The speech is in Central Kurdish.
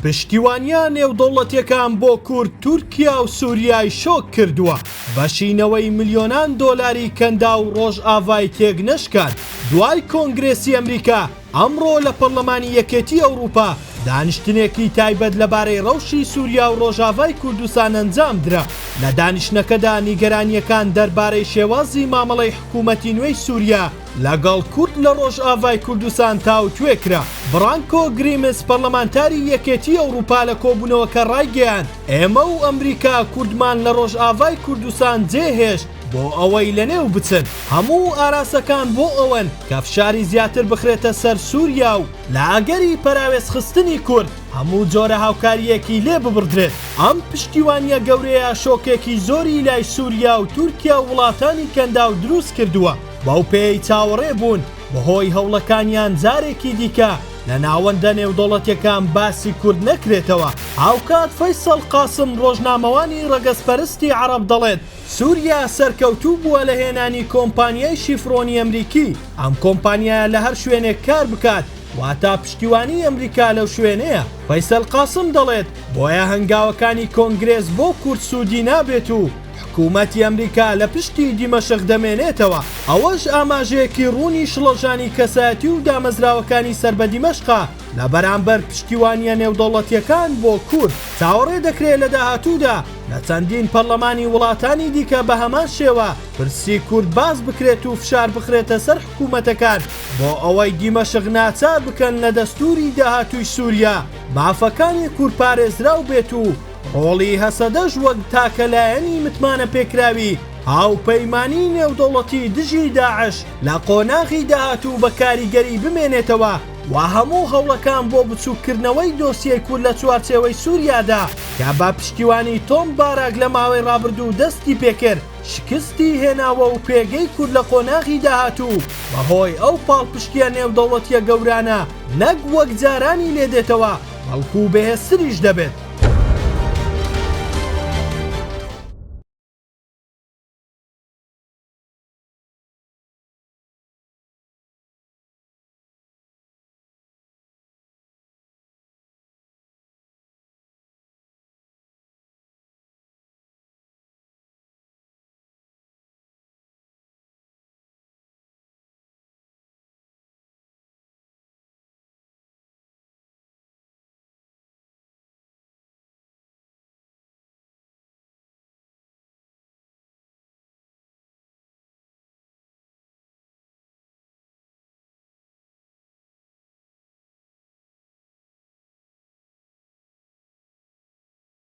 پشتیوانیە نێودەوڵەتیەکان بۆ کورد تورکیا و سووریای شۆک کردووە بەشینەوەی ملیۆنان دۆلاری کەندا و ڕۆژئاوای تێک نەشکات دوای کۆنگرێسی ئەمریکا ئەمڕۆ لە پەرلەمانی یەکێتی ئەوروپا دانیشتنێکی تایبەت لەبارەی ڕەوشی سووریا و ڕۆژئاوای کوردستان ئەنجام درا لە دانیشتنەکەدا نیگەرانیەکان دەربارەی شێوازی مامەڵەی حکوومەتی نوێی سووریا لەگەڵ کورد لە ڕۆژئاوای کوردستان تاوتوێ کرا. برانکۆ گریمس پەرلەمانتاری یەکێتی ئەوروپا لە کۆبوونەوەکە ڕایگەیاند ئێمە و ئەمریکا کوردمان لە ڕۆژئاوای کوردستان جێهێشت بۆ ئەوەی لەنێو بچن. هەموو ئاراسەکان بۆ ئەوەن کە فشاری زیاتر بخرێتە سەر سووریا و لە ئاگەری پەراوێزخستنی کورد هەموو جۆرە هاوکاریەکی لێ ببڕدرێت. ئەم پشتیوانیە گەورەیە شۆکێکی زۆری لای سووریا و تورکیا و وڵاتانی کەندا و دروست کردووە بەو پێی چاوەڕێ بوون بەهۆی هەوڵەکانیان جارێکی دیکە لە ناوەندە نێودەوڵەتیەکان باسی کورد نەکرێتەوە. هاوکات فەیسەڵ قاسم ڕۆژنامەوانی ڕەگەزپەرستی عەرەب دەڵێت سووریا سەرکەوتوو بووە لە هێنانی کۆمپانیای شیفرۆنی ئەمریکی. ئەم کۆمپانیایە لە هەر شوێنێک کار بکات واتا پشتیوانی ئەمریکا لەو شوێنەیە. فەیسەڵ قاسم دەڵێت بۆیە هەنگاوەکانی کۆنگرێس بۆ کورد سوودی نابێت و حکوومەتی ئەمریکا لە پشتی دیمەشق دەمێنێتەوە. ئەوەش ئاماژەیەکی ڕوونی شڵەژانی کەسایەتی و دامەزراوەکانی سەر بە دیمەشقا لە بەرامبەر پشتیوانیە نێودەوڵەتیەکان بۆ کورد. چاوەڕێ دەکرێت لە داهاتوودا لە چەندین پەرلەمانی وڵاتانی دیکە بە هەمان شێوە پرسی کورد باز بکرێت و فشار بخرێتە سەر حکوومەتەکان بۆ ئەوەی دیمەشق ناچار بکەن لە دەستوری داهاتووی سووریا مافەکانی کورد پارێزراو بێت و ڕۆڵی هەسەدەش وەک تاکەلایەنی متمانە پێکراوی هاوپەیمانی نێودەوڵەتی دژی داعش لە قۆناغی داهاتوو بە کاریگەری بمێنێتەوە و هەموو هەوڵەکان بۆ بچووکردنەوەی دۆسیەی کورد لە چوارچێوەی سووریادا کە بە پشتیوانی تۆم باراک لە ماوەی ڕابردوو دەستی پێکرد شکستی هێناوە و پێگەی کورد لە قۆناغی داهاتوو بەهۆی ئەو پاڵپشتیە نێودەوڵەتیە گەورانە نەک وەک جارانی لێدێتەوە بەڵکو بەهێزتریش دەبێت.